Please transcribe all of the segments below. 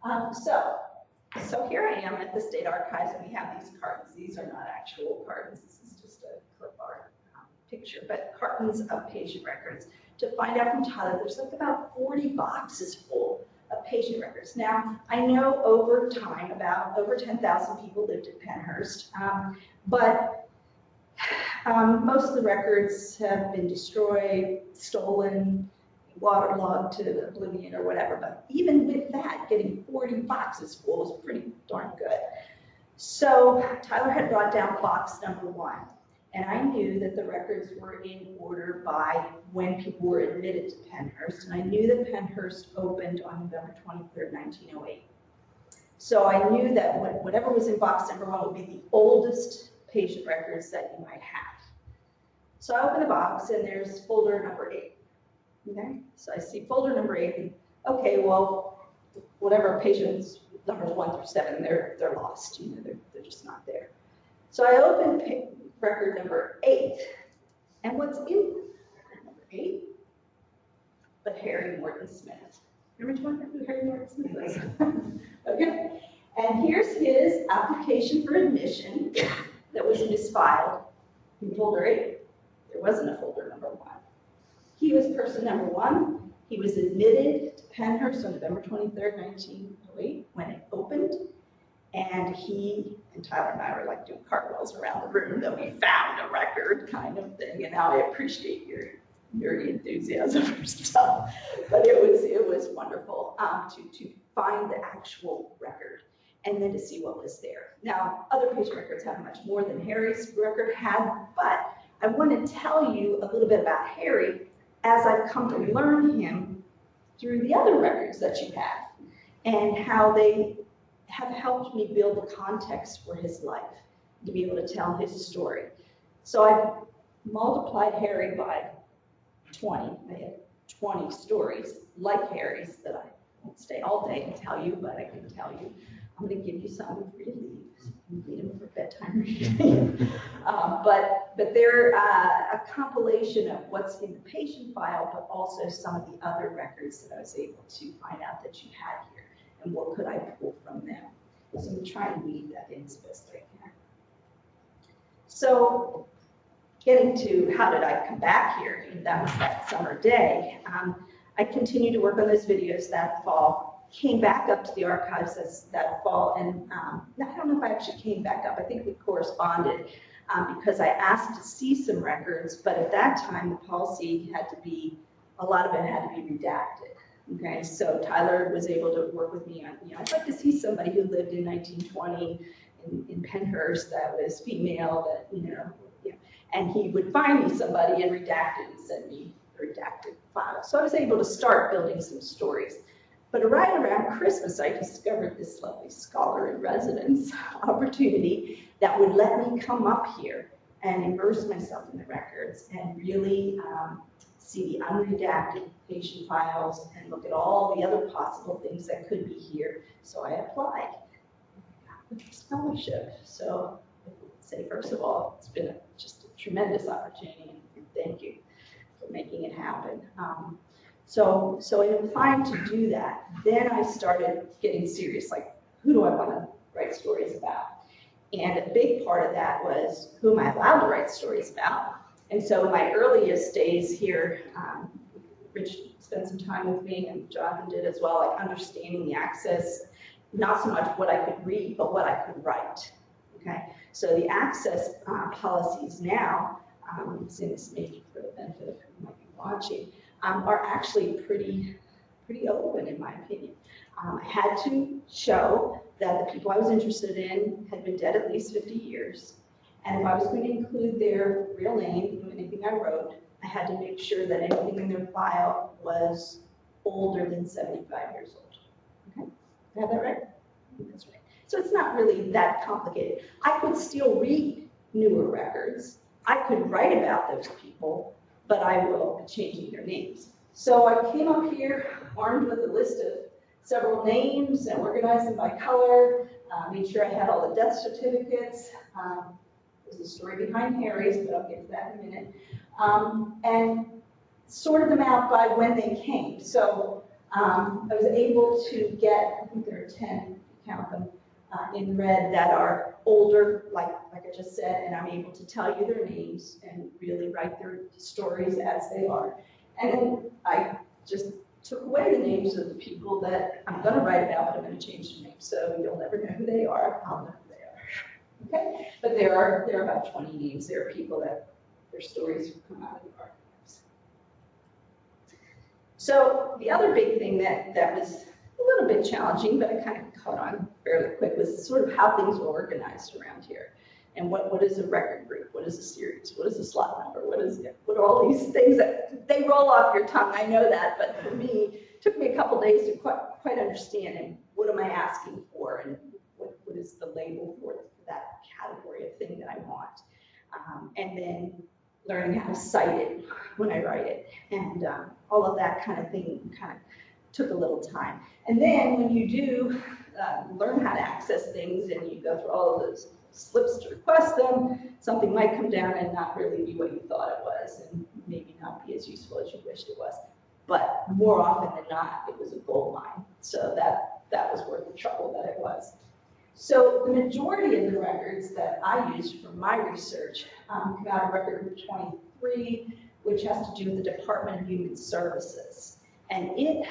So here I am at the State Archives, and we have these cartons. These are not actual cartons. This is just a clip art picture, but cartons of patient records to find out from Tyler. There's like about 40 boxes full of patient records. Now, I know over time, about over 10,000 people lived at Pennhurst, but most of the records have been destroyed, stolen, waterlogged to oblivion or whatever, but even with that, getting 40 boxes full is pretty darn good. So Tyler had brought down box number 1, and I knew that the records were in order by when people were admitted to Pennhurst, and I knew that Pennhurst opened on November 23rd, 1908. So I knew that whatever was in box number 1 would be the oldest patient records that you might have. So I open the box, and there's folder number 8. Okay, so I see folder number 8, and okay, well, whatever patients numbers 1 through 7, they're lost. You know, they're just not there. So I open record number 8, and what's in record number 8? But Harry Morton Smith. Remember who Harry Morton Smith was? Okay, and here's his application for admission that was misfiled in folder 8. There wasn't a folder number 1. He was person number 1. He was admitted to Pennhurst on November 23rd, 1908, when it opened. And he and Tyler and I were like doing cartwheels around the room that we found a record kind of thing. And now I appreciate your enthusiasm for stuff. But it was wonderful to find the actual record and then to see what was there. Now, other patient records have much more than Harry's record had, but I want to tell you a little bit about Harry as I've come to learn him through the other records that you have and how they have helped me build the context for his life, to be able to tell his story. So I multiplied Harry by 20. I had 20 stories like Harry's that I won't stay all day and tell you, but I can tell you. I'm going to give you some before you leave. You need them for bedtime reading. But they're a compilation of what's in the patient file, but also some of the other records that I was able to find out that you had here, and what could I pull from them. So I'm going to try and weave that in as best I can. So getting to how did I come back here, and that was that summer day. I continued to work on those videos that fall. Came back up to the archives that fall, and I don't know if I actually came back up. I think we corresponded because I asked to see some records, but at that time the policy had to be, a lot of it had to be redacted. Okay, so Tyler was able to work with me on, I'd like to see somebody who lived in 1920 in Pennhurst that was female, that, and he would find me somebody and redact it and send me a redacted file. So I was able to start building some stories. But right around Christmas, I discovered this lovely scholar in residence opportunity that would let me come up here and immerse myself in the records and really see the unredacted patient files and look at all the other possible things that could be here. So I applied. I got the scholarship. So I would say, first of all, it's been just a tremendous opportunity, and thank you for making it happen. So in applying to do that, then I started getting serious, like, who do I want to write stories about? And a big part of that was, who am I allowed to write stories about? And so my earliest days here, Rich spent some time with me, and Jonathan did as well, like understanding the access, not so much what I could read, but what I could write, okay? So the access policies now, in this maybe for the benefit of who might be watching, are actually pretty open, in my opinion. I had to show that the people I was interested in had been dead at least 50 years. And if I was going to include their real name in anything I wrote, I had to make sure that anything in their file was older than 75 years old. Okay? Did I have that right? That's right. So it's not really that complicated. I could still read newer records. I could write about those people, but I will be changing their names. So I came up here armed with a list of several names and organized them by color, made sure I had all the death certificates. There's a story behind Harry's, but I'll get to that in a minute. And sorted them out by when they came. So I was able to get, I think there are or 10, count them, in red that are older, like I just said, and I'm able to tell you their names and really write their stories as they are. And then I just took away the names of the people that I'm going to write about, but I'm going to change their names, so you'll never know who they are. I'll know who they are. Okay? But there are about 20 names. There are people that their stories come out of the archives. So the other big thing that was a little bit challenging, but I kind of caught on fairly quick, was sort of how things were organized around here. And what is a record group? What is a series? What is a slot number? What are all these things that they roll off your tongue? I know that, but for me, it took me a couple days to quite understand, and what am I asking for, and what is the label for that category of thing that I want. And then learning how to cite it when I write it, and all of that kind of thing kind of took a little time. And then when you do learn how to access things and you go through all of those slips to request them, something might come down and not really be what you thought it was, and maybe not be as useful as you wished it was. But more often than not, it was a gold mine. So that was worth the trouble that it was. So the majority of the records that I used for my research come out of record group 23, which has to do with the Department of Human Services. And it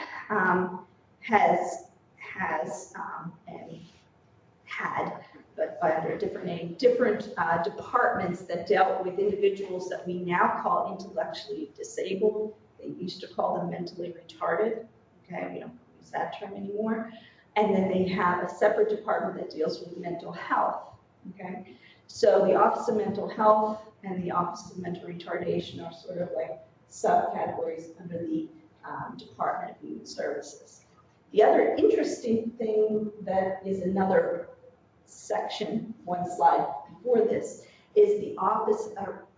has and had, but by under a different name, different departments that dealt with individuals that we now call intellectually disabled. They used to call them mentally retarded. Okay, we don't use that term anymore. And then they have a separate department that deals with mental health. Okay, so the Office of Mental Health and the Office of Mental Retardation are sort of like subcategories under the Department of Human Services. The other interesting thing that is another section, one slide before this, is the office,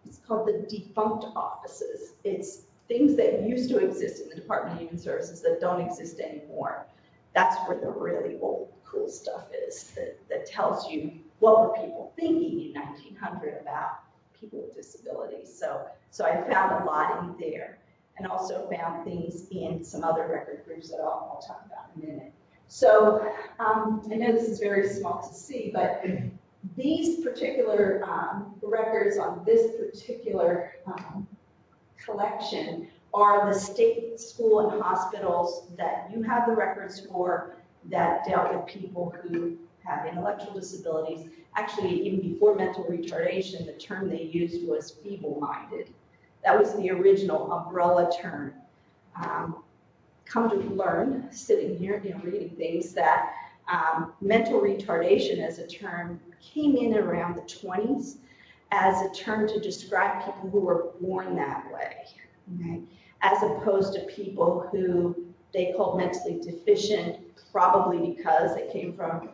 it's called the defunct offices. It's things that used to exist in the Department of Human Services that don't exist anymore. That's where the really old, cool stuff is, that tells you what were people thinking in 1900 about people with disabilities. So I found a lot in there, and also found things in some other record groups that I'll talk about in a minute. So I know this is very small to see, but these particular records on this particular collection are the state school and hospitals that you have the records for that dealt with people who have intellectual disabilities. Actually, even before mental retardation, the term they used was feeble-minded. That was the original umbrella term. Come to learn, sitting here, reading things, that mental retardation as a term came in around the 20s as a term to describe people who were born that way, okay? As opposed to people who they called mentally deficient, probably because they came from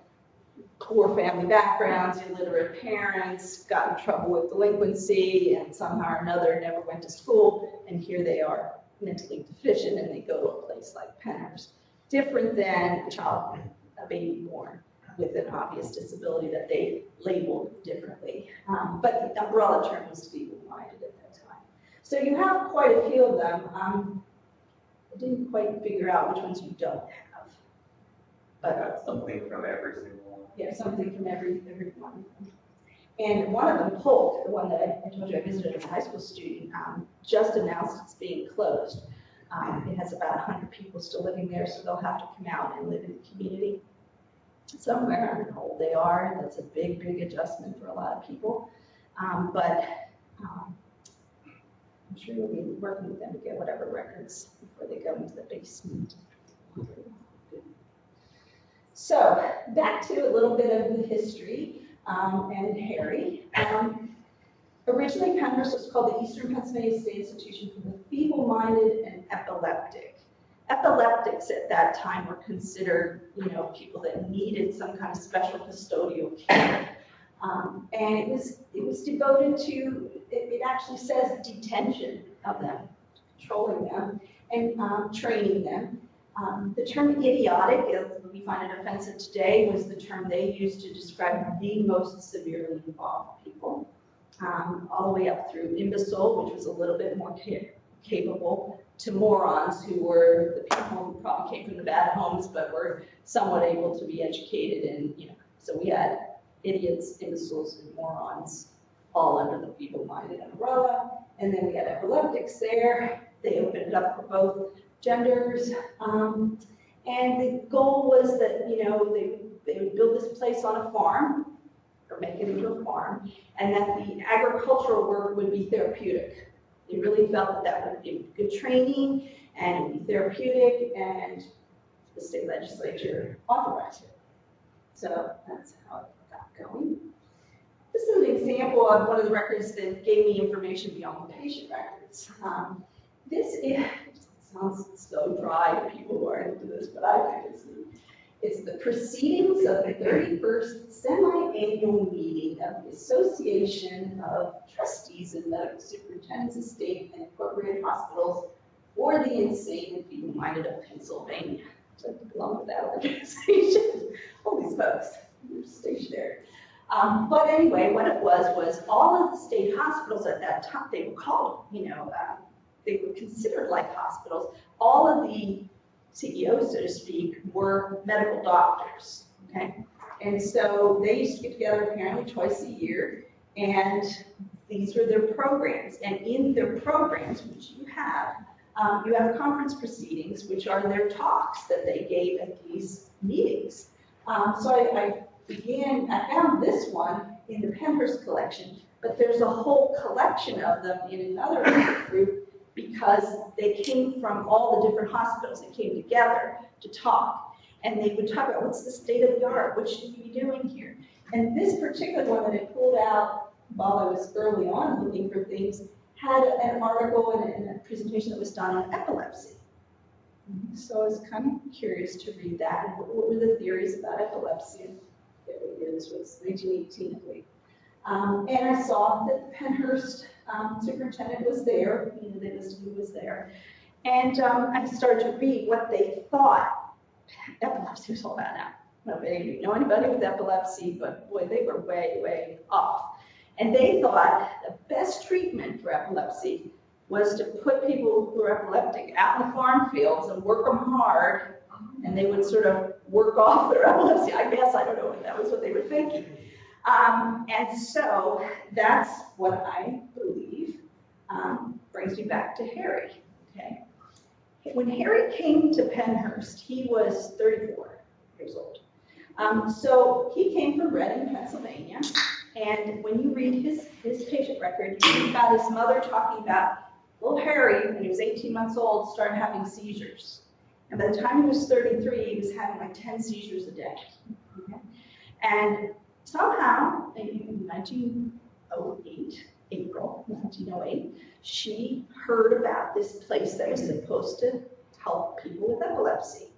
poor family backgrounds, illiterate parents, got in trouble with delinquency, and somehow or another never went to school, and here they are mentally deficient, and they go to a place like Pennhurst. Different than a baby born with an obvious disability that they labeled differently. But the umbrella term was feeble-minded at that time. So you have quite a few of them. I didn't quite figure out which ones you don't have. But something from every single one. Yeah, something from every one. And one of them, Polk, the one that I told you I visited as a high school student, just announced it's being closed. It has about 100 people still living there, so they'll have to come out and live in the community somewhere. I don't know how old they are. That's a big, big adjustment for a lot of people. But I'm sure you'll be working with them to get whatever records before they go into the basement. So back to a little bit of the history and Harry. Originally, Pennhurst was called the Eastern Pennsylvania State Institution for the Feeble-Minded and Epileptic. Epileptics at that time were considered, people that needed some kind of special custodial care. And it was devoted to, it actually says detention of them, controlling them, and training them. The term idiotic, as we find it offensive today, was the term they used to describe the most severely involved people, all the way up through imbecile, which was a little bit more capable, to morons who were the people who probably came from the bad homes but were somewhat able to be educated. And, so we had idiots, imbeciles, and morons all under the feeble-minded umbrella. And then we had epileptics there. They opened it up for both genders. And the goal was that, they would build this place on a farm, or make it into a farm, and that the agricultural work would be therapeutic. They really felt that would be good training and it would be therapeutic, and the state legislature authorized it. So that's how it got going. This is an example of one of the records that gave me information beyond the patient records. It sounds so dry to people who are into this, but I think it's the proceedings of the 31st semi-annual meeting of the Association of Trustees and Medical Superintendents of State and Incorporated Hospitals for the Insane and Feeble-Minded of Pennsylvania. So I belong to that organization. All these folks, they're stationary. But anyway, what it was all of the state hospitals at that time, they were called, they were considered like hospitals. All of the CEOs, so to speak, were medical doctors, okay? And so they used to get together apparently twice a year, and these were their programs. And in their programs, which you have conference proceedings, which are their talks that they gave at these meetings. So I found this one in the Pennhurst collection, but there's a whole collection of them in another group, because they came from all the different hospitals. They came together to talk, and they would talk about what's the state of the art, what should we be doing here. And this particular one that I pulled out while I was early on looking for things had an article and a presentation that was done on epilepsy. So I was kind of curious to read that, and what were the theories about epilepsy. This was 1918, I believe. And I saw that the Pennhurst superintendent was there, they listed who was there. And I started to read what they thought epilepsy was all about now. I don't know if any of you know anybody with epilepsy, but boy, they were way, way off. And they thought the best treatment for epilepsy was to put people who were epileptic out in the farm fields and work them hard, and they would sort of work off their epilepsy. I guess, I don't know if that was what they were thinking. And so that's what I believe brings me back to Harry, okay? When Harry came to Pennhurst, he was 34 years old. So he came from Reading, Pennsylvania, and when you read his patient record, you read about his mother talking about little Harry, when he was 18 months old, started having seizures. And by the time he was 33, he was having like 10 seizures a day, okay? And somehow, in 1908, April 1908, she heard about this place that was supposed to help people with epilepsy.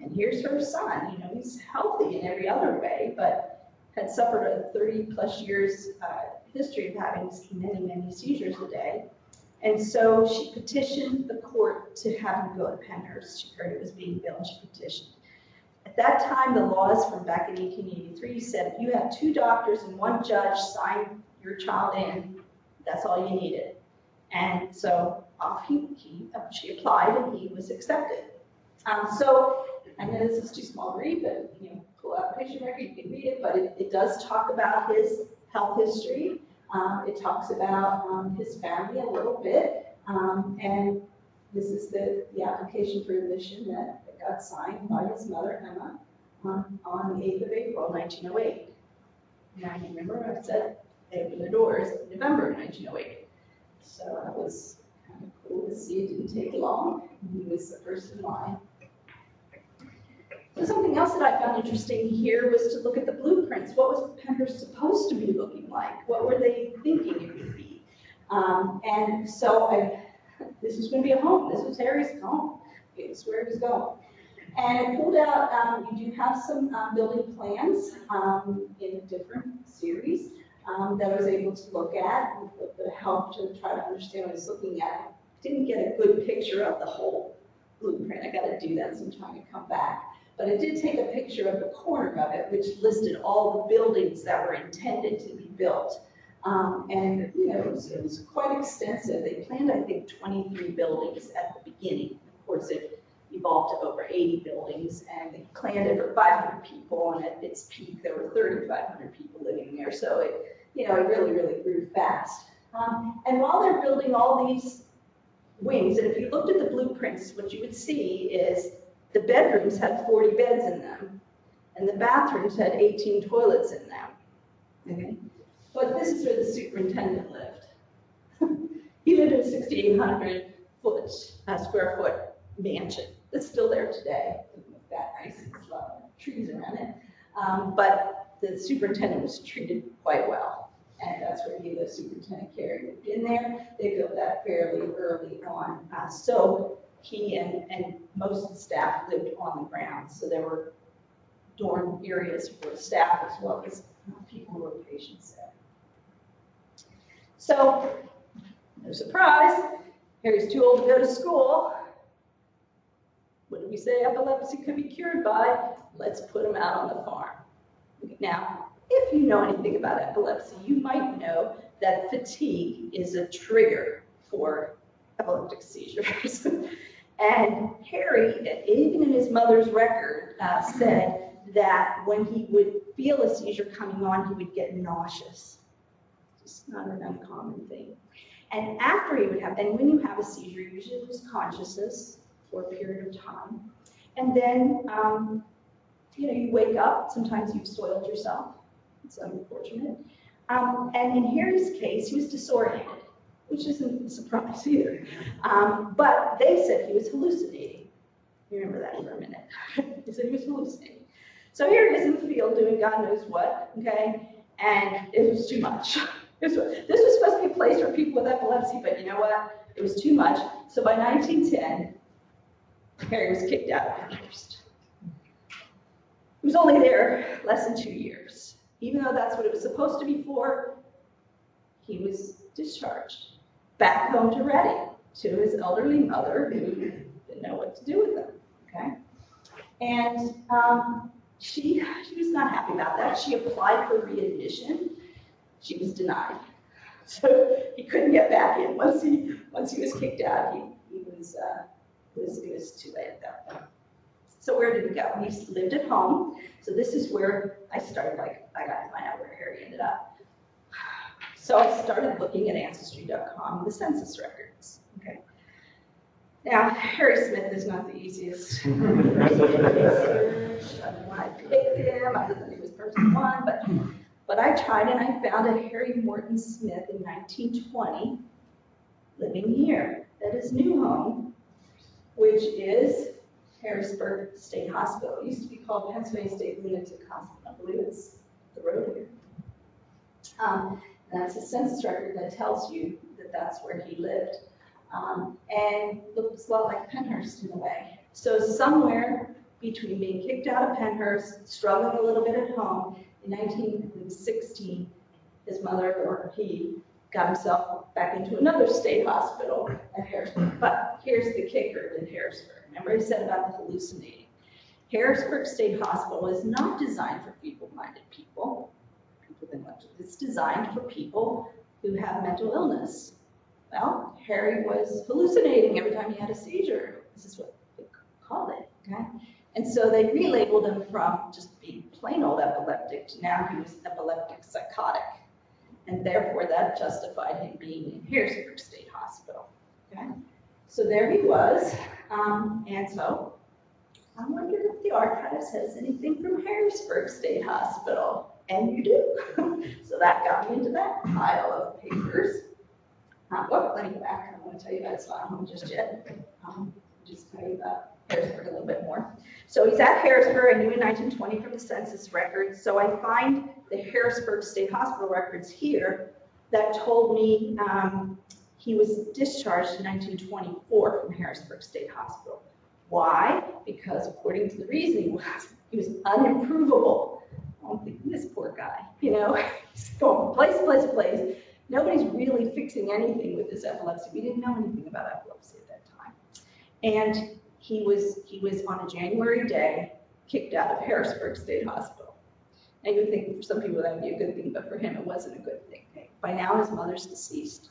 And here's her son, he's healthy in every other way, but had suffered a 30-plus years history of having many, many seizures a day. And so she petitioned the court to have him go to Pennhurst. She heard it was being built, she petitioned. At that time, the laws from back in 1883 said if you had 2 doctors and 1 judge sign your child in, that's all you needed. And so she applied and he was accepted. So I know this is too small to read, but pull out the patient record, you can read it, but it does talk about his health history. It talks about his family a little bit, and this is the application for admission that got signed by his mother, Emma, on the 8th of April, 1908. Now, you remember I said they opened the doors in November 1908. So that was kind of cool to see. It didn't take long. He was the first in line. So something else that I found interesting here was to look at the blueprints. What was Pennhurst supposed to be looking like? What were they thinking it would be? And so this was going to be a home. This was Harry's home. It's where he was going. And I pulled out, you do have some building plans in a different series that I was able to look at with the help to try to understand what I was looking at. I didn't get a good picture of the whole blueprint. I got to do that sometime and come back. But I did take a picture of the corner of it, which listed all the buildings that were intended to be built And, it was quite extensive. They planned, I think, 23 buildings at the beginning. Of course, it evolved to over 80 buildings, and they planned it for 500 people, and at its peak, there were 3,500 people living there. So it really, really grew fast. And while they're building all these wings, and if you looked at the blueprints, what you would see is the bedrooms had 40 beds in them, and the bathrooms had 18 toilets in them. Okay? But this is where the superintendent lived. He lived in a 6,800 square foot mansion that's still there today. It's that nice, it's a lot of trees around it. But the superintendent was treated quite well. And that's where he lived, Superintendent Carey moved in there. They built that fairly early on. So he and most of the staff lived on the ground. So there were dorm areas for staff as well as people who were patients there. So, no surprise, Harry's too old to go to school. What did we say epilepsy could be cured by? Let's put him out on the farm. Now, if you know anything about epilepsy, you might know that fatigue is a trigger for epileptic seizures. And Harry, even in his mother's record, said that when he would feel a seizure coming on, he would get nauseous. It's not an uncommon thing. And after he would have, and when you have a seizure, you usually lose consciousness for a period of time. And then, you wake up, sometimes you've soiled yourself. It's unfortunate. And in Harry's case, he was disoriented, which isn't a surprise either. But they said he was hallucinating. Remember that for a minute. They said he was hallucinating. So here he is in the field doing God knows what, okay? And it was too much. This was supposed to be a place for people with epilepsy, but you know what? It was too much. So by 1910, Harry was kicked out of Pennhurst. He was only there less than 2 years. Even though that's what it was supposed to be for, he was discharged back home to Reading, to his elderly mother who didn't know what to do with him, okay? And she was not happy about that. She applied for readmission. She was denied. So he couldn't get back in. Once he was kicked out, it was too late at that point. So where did he go? He lived at home. So this is where I started, I got to find out where Harry ended up. So I started looking at Ancestry.com, the census records. Okay. Now, Harry Smith is not the easiest research. I don't know why I picked him, other than he was person one, but I tried and I found a Harry Morton Smith in 1920 living here at his new home, which is Harrisburg State Hospital. It used to be called Pennsylvania State Lunatic Hospital. I believe it's the road here. That's a census record that tells you that that's where he lived. And looks a lot like Pennhurst in a way. So somewhere between being kicked out of Pennhurst, struggling a little bit at home, in 1916, his mother, or he, got himself back into another state hospital at Harrisburg. But here's the kicker with Harrisburg. Remember I said about the hallucinating. Harrisburg State Hospital is not designed for feeble-minded people. It's designed for people who have mental illness. Well, Harry was hallucinating every time he had a seizure. This is what they called it, okay? And so they relabeled him from just being plain old epileptic to now he was epileptic psychotic. And therefore that justified him being in Harrisburg State Hospital, okay? So there he was, and so I wondered if the archives has anything from Harrisburg State Hospital, and you do. So that got me into that pile of papers. Well, let me go back. I don't want to tell you about his file home just yet. Just tell you about Harrisburg a little bit more. So he's at Harrisburg. I knew in 1920 from the census records. So I find the Harrisburg State Hospital records here that told me he was discharged in 1924 from Harrisburg State Hospital. Why? Because according to the reasoning, he was unimprovable. Oh, this poor guy, he's going from place to place to place. Nobody's really fixing anything with this epilepsy. We didn't know anything about epilepsy at that time. And he was on a January day kicked out of Harrisburg State Hospital. And you would think for some people that would be a good thing, but for him it wasn't a good thing. By now, his mother's deceased.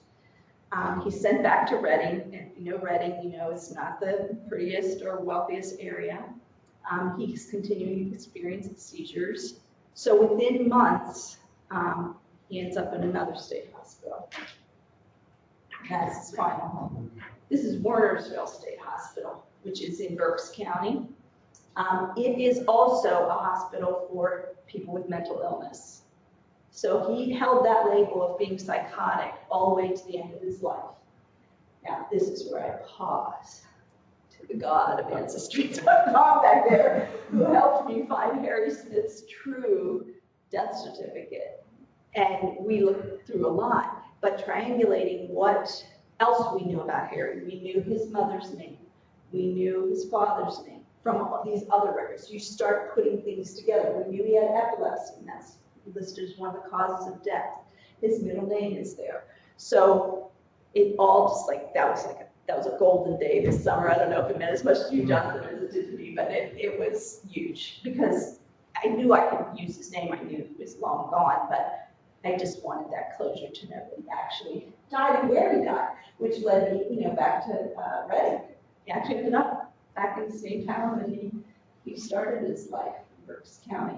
He's sent back to Reading, and Reading, it's not the prettiest or wealthiest area. He's continuing to experience seizures. So within months, he ends up in another state hospital. That's his final home. This is Wernersville State Hospital, which is in Berks County. It is also a hospital for people with mental illness. So he held that label of being psychotic all the way to the end of his life. Now, this is where I pause to the God of Ancestry.com back there, who helped me find Harry Smith's true death certificate. And we looked through a lot, but triangulating what else we knew about Harry. We knew his mother's name. We knew his father's name from all these other records. You start putting things together. We knew he had epilepsy, and that's listed as one of the causes of death. His middle name is there. So it all just that was a golden day this summer. I don't know if it meant as much to you, Jonathan, as it did to me, but it was huge because I knew I could use his name. I knew he was long gone, but I just wanted that closure to know that he actually died and where he died, which led me, back to Reading. He actually ended up back in the same town that he started his life in Berks County.